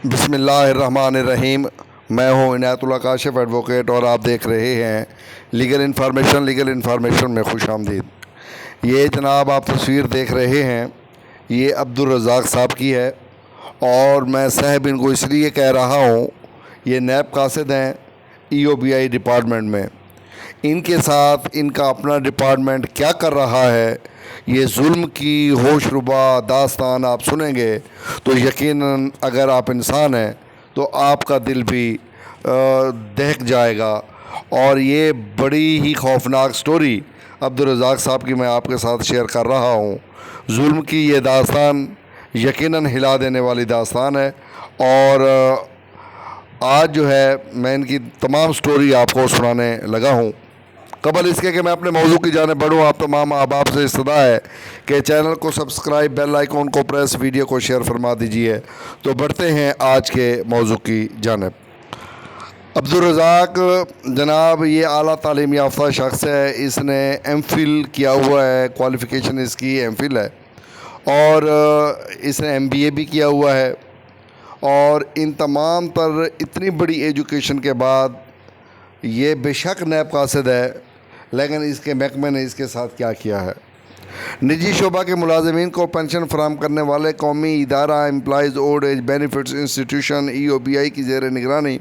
بسم اللہ الرحمن الرحیم۔ میں ہوں عنایت اللہ کاشف ایڈوکیٹ اور آپ دیکھ رہے ہیں لیگل انفارمیشن میں خوش آمدید۔ یہ جناب آپ تصویر دیکھ رہے ہیں، یہ عبدالرزاق صاحب کی ہے اور میں صاحب ان کو اس لیے کہہ رہا ہوں، یہ نیب قاصد ہیں EOBI ڈپارٹمنٹ میں۔ ان کے ساتھ ان کا اپنا ڈپارٹمنٹ کیا کر رہا ہے، یہ ظلم کی ہوش ربا داستان آپ سنیں گے تو یقیناً اگر آپ انسان ہیں تو آپ کا دل بھی دہک جائے گا۔ اور یہ بڑی ہی خوفناک سٹوری عبدالرزاق صاحب کی میں آپ کے ساتھ شیئر کر رہا ہوں۔ ظلم کی یہ داستان یقیناً ہلا دینے والی داستان ہے، اور آج جو ہے میں ان کی تمام سٹوری آپ کو سنانے لگا ہوں۔ قبل اس کے کہ میں اپنے موضوع کی جانب بڑھوں، آپ تمام احباب سے استدعا ہے کہ چینل کو سبسکرائب، بیل آئیکن کو پریس، ویڈیو کو شیئر فرما دیجیے۔ تو بڑھتے ہیں آج کے موضوع کی جانب۔ عبدالرزاق جناب یہ اعلیٰ تعلیم یافتہ شخص ہے، اس نے MPhil کیا ہوا ہے، کوالیفیکیشن اس کی MPhil ہے، اور اس نے MBA بھی کیا ہوا ہے۔ اور ان تمام تر اتنی بڑی ایجوکیشن کے بعد یہ بے شک نیب قاصد ہے، لیکن اس کے محکمے نے اس کے ساتھ کیا کیا ہے۔ نجی شعبہ کے ملازمین کو پنشن فراہم کرنے والے قومی ادارہ employees old age benefits institution EOBI کی زیر نگرانی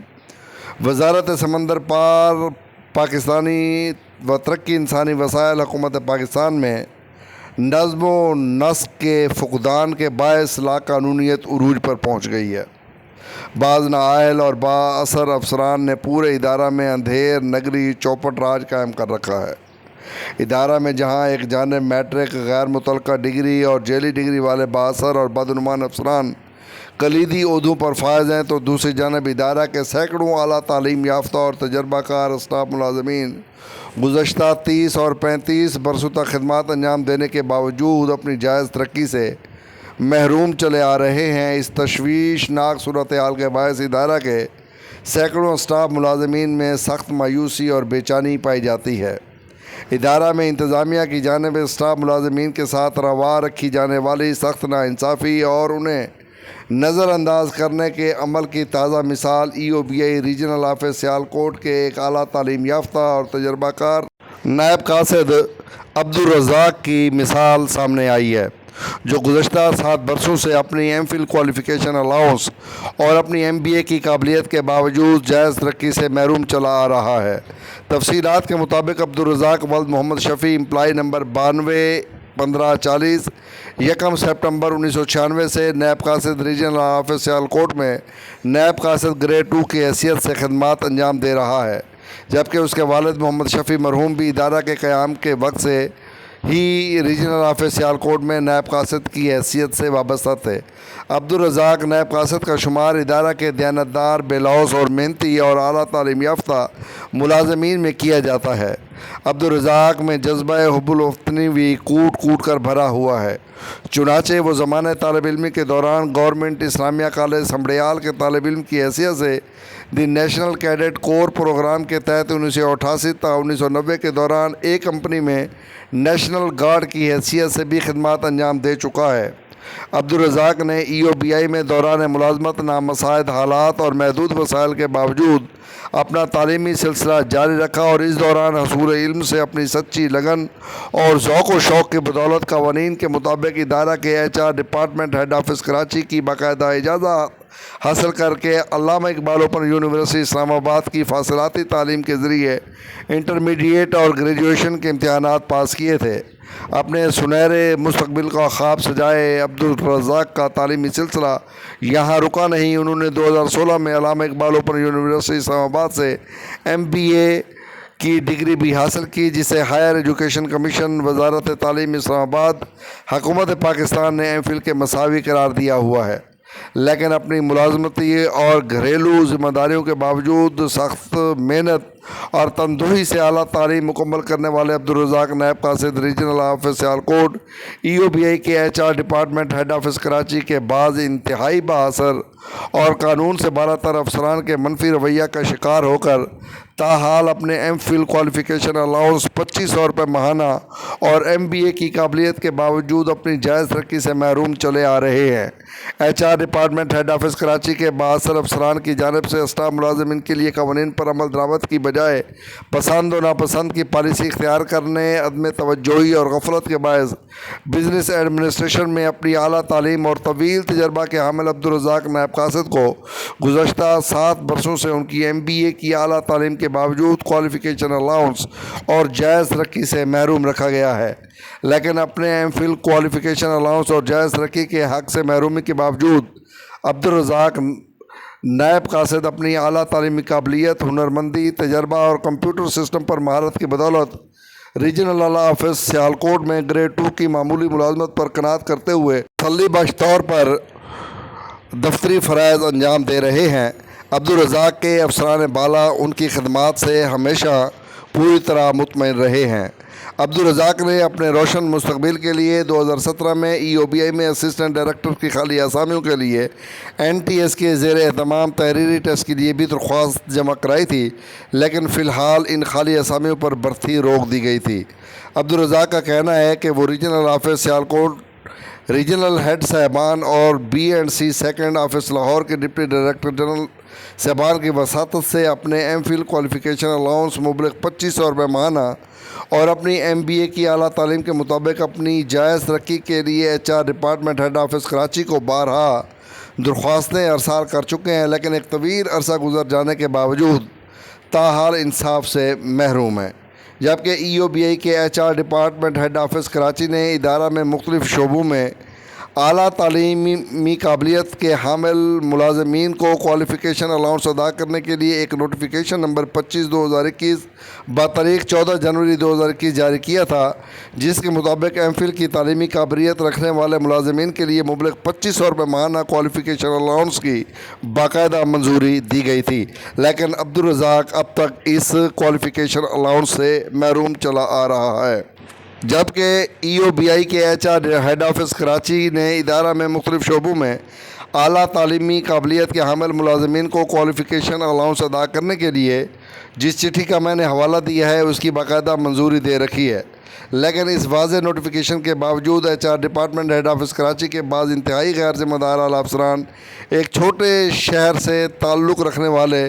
وزارت سمندر پار پاکستانی و ترقی انسانی وسائل حکومت پاکستان میں نظم و نسق کے فقدان کے باعث لاقانونیت عروج پر پہنچ گئی ہے۔ بعض نااہل اور با اثر افسران نے پورے ادارہ میں اندھیر نگری چوپٹ راج قائم کر رکھا ہے۔ ادارہ میں جہاں ایک جانب میٹرک، غیر متعلقہ ڈگری اور جعلی ڈگری والے با اثر اور بدعنوان افسران کلیدی عہدوں پر فائز ہیں، تو دوسری جانب ادارہ کے سینکڑوں اعلیٰ تعلیم یافتہ اور تجربہ کار اسٹاف ملازمین گزشتہ 30 اور 35 برسوں تک خدمات انجام دینے کے باوجود اپنی جائز ترقی سے محروم چلے آ رہے ہیں۔ اس تشویشناک صورتحال کے باعث ادارہ کے سینکڑوں اسٹاف ملازمین میں سخت مایوسی اور بے چینی پائی جاتی ہے۔ ادارہ میں انتظامیہ کی جانب اسٹاف ملازمین کے ساتھ روا رکھی جانے والی سخت ناانصافی اور انہیں نظر انداز کرنے کے عمل کی تازہ مثال EOBI ریجنل آفس سیالکوٹ کے ایک اعلیٰ تعلیم یافتہ اور تجربہ کار نائب قاصد عبدالرزاق کی مثال سامنے آئی ہے، جو گزشتہ 7 برسوں سے اپنی MPhil کوالیفیکیشن الاؤنس اور اپنی MBA کی قابلیت کے باوجود جائز ترقی سے محروم چلا آ رہا ہے۔ تفصیلات کے مطابق عبدالرزاق ولد محمد شفیع امپلائی نمبر 921540 1 سپٹمبر 1996 سے نیب قاصد ریجنل آفس سیالکوٹ میں نیب قاصد گریڈ 2 کی حیثیت سے خدمات انجام دے رہا ہے، جبکہ اس کے والد محمد شفیع مرحوم بھی ادارہ کے قیام کے وقت سے ہی ریجنل آفس سیالکوٹ میں نیب قاصد کی حیثیت سے وابستہ تھے۔ عبدالرزاق نیب قاصد کا شمار ادارہ کے دیانتدار، بے لوث اور محنتی اور اعلیٰ تعلیم یافتہ ملازمین میں کیا جاتا ہے۔ عبدالرزاق میں جذبہ حب الوطنی بھی کوٹ کوٹ کر بھرا ہوا ہے، چنانچہ وہ زمانۂ طالب علمی کے دوران گورنمنٹ اسلامیہ کالج سمڑیال کے طالب علم کی حیثیت سے دی نیشنل کیڈٹ کور پروگرام کے تحت 1988 تا 1990 کے دوران ایک کمپنی میں نیشنل گارڈ کی حیثیت سے بھی خدمات انجام دے چکا ہے۔ عبدالرزاق نے EOBI میں دوران ملازمت نامساعد حالات اور محدود وسائل کے باوجود اپنا تعلیمی سلسلہ جاری رکھا، اور اس دوران حصول علم سے اپنی سچی لگن اور ذوق و شوق کی بدولت قوانین کے مطابق ادارہ کے HR department head office Karachi کی باقاعدہ اجازت حاصل کر کے علامہ اقبال اوپن یونیورسٹی اسلام آباد کی فاصلاتی تعلیم کے ذریعے انٹرمیڈیٹ اور گریجویشن کے امتحانات پاس کیے تھے۔ اپنے سنہرے مستقبل کا خواب سجائے عبدالرزاق کا تعلیمی سلسلہ یہاں رکا نہیں، انہوں نے 2016 میں علامہ اقبال اوپن یونیورسٹی اسلام آباد سے MBA کی ڈگری بھی حاصل کی، جسے ہائر ایجوکیشن کمیشن، وزارت تعلیم اسلام آباد، حکومت پاکستان نے MPhil کے مساوی قرار دیا ہوا ہے۔ لیکن اپنی ملازمتی اور گھریلو ذمہ داریوں کے باوجود سخت محنت اور تندوہی سے اعلیٰ تعلیم مکمل کرنے والے عبدالرزاق نائب قاصد ریجنل آفس سیالکوٹ EOBI کے HR department head office Karachi کے بعض انتہائی بااثر اور قانون سے بالاتر افسران کے منفی رویہ کا شکار ہو کر تاحال اپنے MPhil کوالیفیکیشن الاؤنس 2500 روپے ماہانہ اور MBA کی قابلیت کے باوجود اپنی جائز ترقی سے محروم چلے آ رہے ہیں۔ HR department head office Karachi کے بااثر افسران کی جانب سے اسٹاف ملازمین کے لیے قوانین پر عمل درآمد کی بجائے پسند و ناپسند کی پالیسی اختیار کرنے، عدم توجہی اور غفلت کے باعث بزنس ایڈمنسٹریشن میں اپنی اعلیٰ تعلیم اور طویل تجربہ کے حامل عبدالرزاق نائب قاصد کو گزشتہ 7 برسوں سے ان کی MBA کی اعلیٰ تعلیم کے باوجود کوالیفیکیشن الاؤنس اور جائز ترقی سے محروم رکھا گیا ہے۔ لیکن اپنے MPhil کوالیفیکیشن الاؤنس اور جائز ترقی کے حق سے محرومی کے باوجود عبدالرزاق نائب قاصد اپنی اعلیٰ تعلیمی قابلیت، ہنرمندی، تجربہ اور کمپیوٹر سسٹم پر مہارت کی بدولت ریجنل لا آفس سیالکوٹ میں گریڈ 2 کی معمولی ملازمت پر قناعت کرتے ہوئے تسلی بخش طور پر دفتری فرائض انجام دے رہے ہیں۔ عبدالرزاق کے افسران بالا ان کی خدمات سے ہمیشہ پوری طرح مطمئن رہے ہیں۔ عبدالرزاق نے اپنے روشن مستقبل کے لیے 2017 میں EOBI میں اسسٹنٹ ڈائریکٹر کی خالی اسامیوں کے لیے NTS کے زیر اہتمام تحریری ٹیسٹ کے لیے بھی درخواست جمع کرائی تھی، لیکن فی الحال ان خالی اسامیوں پر بھرتی روک دی گئی تھی۔ عبدالرزاق کا کہنا ہے کہ وہ regional office Sialkot regional head صاحبان اور B&C سیکنڈ آفس لاہور کے ڈپٹی ڈائریکٹر جنرل صاحبان کی وساطت سے اپنے MPhil کوالیفیکیشن الاؤنس مبلغ 2500 روپے ماہانہ اور اپنی MBA کی اعلیٰ تعلیم کے مطابق اپنی جائز ترقی کے لیے HR department head office Karachi کو بارہا درخواستیں ارسال کر چکے ہیں، لیکن ایک طویل عرصہ گزر جانے کے باوجود تاحال انصاف سے محروم ہیں۔ جبکہ EOBI کے HR department head office Karachi نے ادارہ میں مختلف شعبوں میں اعلیٰ تعلیمی قابلیت کے حامل ملازمین کو کوالیفیکیشن الاؤنس ادا کرنے کے لیے ایک نوٹیفیکیشن نمبر 25/2021 بتاریخ 14 جنوری 2021 جاری کیا تھا، جس کے مطابق MPhil کی تعلیمی قابلیت رکھنے والے ملازمین کے لیے مبلغ 2500 روپے ماہانہ کوالیفیکیشن الاؤنس کی باقاعدہ منظوری دی گئی تھی، لیکن عبدالرزاق اب تک اس کوالیفیکیشن الاؤنس سے محروم چلا آ رہا ہے۔ جبکہ EOBI کے HR ہیڈ آفس کراچی نے ادارہ میں مختلف شعبوں میں اعلیٰ تعلیمی قابلیت کے حامل ملازمین کو کوالیفیکیشن الاؤنس ادا کرنے کے لیے جس چٹھی کا میں نے حوالہ دیا ہے اس کی باقاعدہ منظوری دے رکھی ہے، لیکن اس واضح نوٹیفیکیشن کے باوجود HR department head office Karachi کے بعض انتہائی غیر ذمہ دار اعلیٰ افسران ایک چھوٹے شہر سے تعلق رکھنے والے،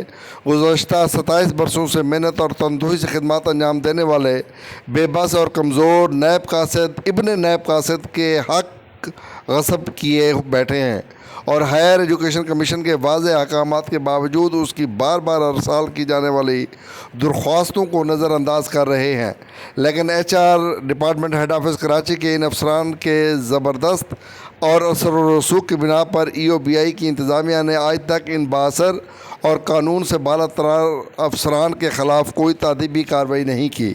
گزشتہ 27 برسوں سے محنت اور تندوہی سے خدمات انجام دینے والے بے بس اور کمزور نائب قاصد ابن نائب قاصد کے حق غصب کیے بیٹھے ہیں اور ہائر ایجوکیشن کمیشن کے واضح احکامات کے باوجود اس کی بار بار ارسال کی جانے والی درخواستوں کو نظر انداز کر رہے ہیں۔ لیکن HR department head office Karachi کے ان افسران کے زبردست اور اثر و رسوخ کی بنا پر EOBI کی انتظامیہ نے آج تک ان بااثر اور قانون سے بالاتر افسران کے خلاف کوئی تادیبی کارروائی نہیں کی۔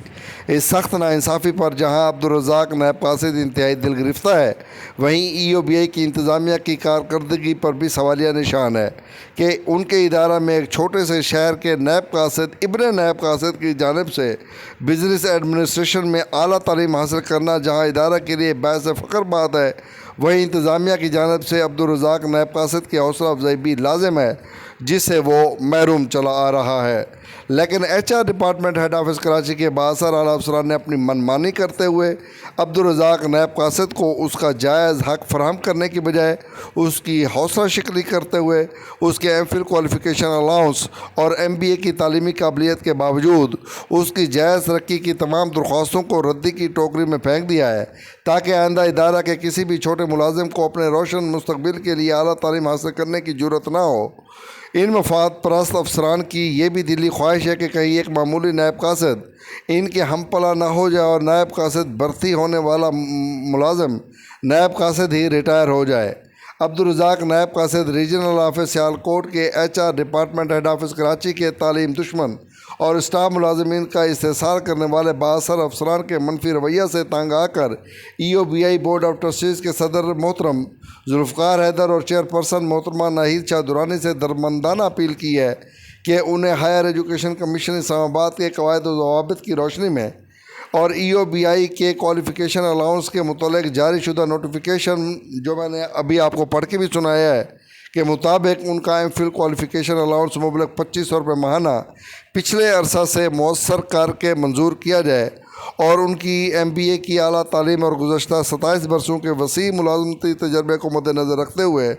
اس سخت ناانصافی پر جہاں عبدالرزاق نائب قاصد انتہائی دل گرفتہ ہے، وہیں EOBI کی انتظامیہ کی کارکردگی پر بھی سوالیہ نشان ہے کہ ان کے ادارہ میں ایک چھوٹے سے شہر کے نائب قاصد ابن نائب قاصد کی جانب سے بزنس ایڈمنسٹریشن میں اعلیٰ تعلیم حاصل کرنا جہاں ادارہ کے لیے باعث فخر بات ہے، وہیں انتظامیہ کی جانب سے عبدالرزاق نائب قاصد کی حوصلہ افزائی بھی لازم ہے، جس سے وہ محروم چلا آ رہا ہے۔ لیکن HR department head office Karachi کے بااثر اعلیٰ افسران نے اپنی منمانی کرتے ہوئے عبدالرزاق نائب قاصد کو اس کا جائز حق فراہم کرنے کی بجائے اس کی حوصلہ شکنی کرتے ہوئے اس کے MPhil کوالیفیکیشن الاؤنس اور MBA کی تعلیمی قابلیت کے باوجود اس کی جائز ترقی کی تمام درخواستوں کو ردی کی ٹوکری میں پھینک دیا ہے، تاکہ آئندہ ادارہ کے کسی بھی چھوٹے ملازم کو اپنے روشن مستقبل کے لیے اعلیٰ تعلیم حاصل کرنے کی جرأت نہ ہو۔ ان مفاد پرست افسران کی یہ بھی دلی خواہش ہے کہ کہیں ایک معمولی نائب قاصد ان کے ہم پلہ نہ ہو جائے اور نائب قاصد بھرتی ہونے والا ملازم نائب قاصد ہی ریٹائر ہو جائے۔ عبدالرزاق نائب قاصد ریجنل آفس سیالکوٹ کے HR department head office Karachi کے تعلیم دشمن اور اسٹاف ملازمین کا استحصال کرنے والے بااثر افسران کے منفی رویہ سے تنگ آ کر EOBI بورڈ آف ٹرسٹیز کے صدر محترم ذوالفقار حیدر اور چیئرپرسن محترمہ ناہید شاہ درانی سے درمندانہ اپیل کی ہے کہ انہیں ہائر ایجوکیشن کمیشن اسلام آباد کے قواعد و ضوابط کی روشنی میں اور EOBI کے کوالیفیکیشن الاؤنس کے متعلق جاری شدہ نوٹیفیکیشن جو میں نے ابھی آپ کو پڑھ کے بھی سنایا ہے کے مطابق ان کا MPhil کوالیفیکیشن الاؤنس مبلغ 2500 روپے ماہانہ پچھلے عرصہ سے مؤثر کر کے منظور کیا جائے اور ان کی MBA کی اعلیٰ تعلیم اور گزشتہ 27 برسوں کے وسیع ملازمتی تجربے کو مد نظر رکھتے ہوئے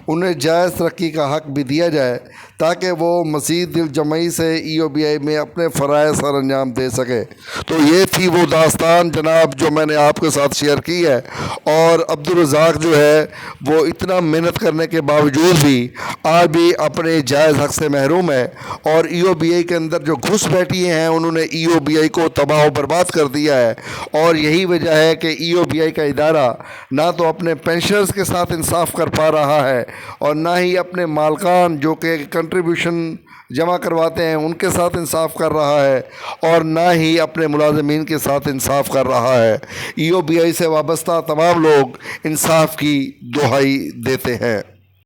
انہیں جائز ترقی کا حق بھی دیا جائے تاکہ وہ مزید دل جمعی سے EOBI میں اپنے فرائض سر انجام دے سکے۔ تو یہ تھی وہ داستان جناب جو میں نے آپ کے ساتھ شیئر کی ہے، اور عبدالرزاق جو ہے وہ اتنا محنت کرنے کے باوجود بھی آج بھی اپنے جائز حق سے محروم ہے، اور EOBI کے اندر جو گھس بیٹھی ہیں انہوں نے EOBI کو تباہ و برباد کر دیا ہے، اور یہی وجہ ہے کہ EOBI کا ادارہ نہ تو اپنے پینشنرز کے ساتھ انصاف کر پا رہا ہے اور نہ ہی اپنے مالکان جو کہ کنٹریبیوشن جمع کرواتے ہیں ان کے ساتھ انصاف کر رہا ہے، اور نہ ہی اپنے ملازمین کے ساتھ انصاف کر رہا ہے۔ EOBI سے وابستہ تمام لوگ انصاف کی دہائی دیتے ہیں۔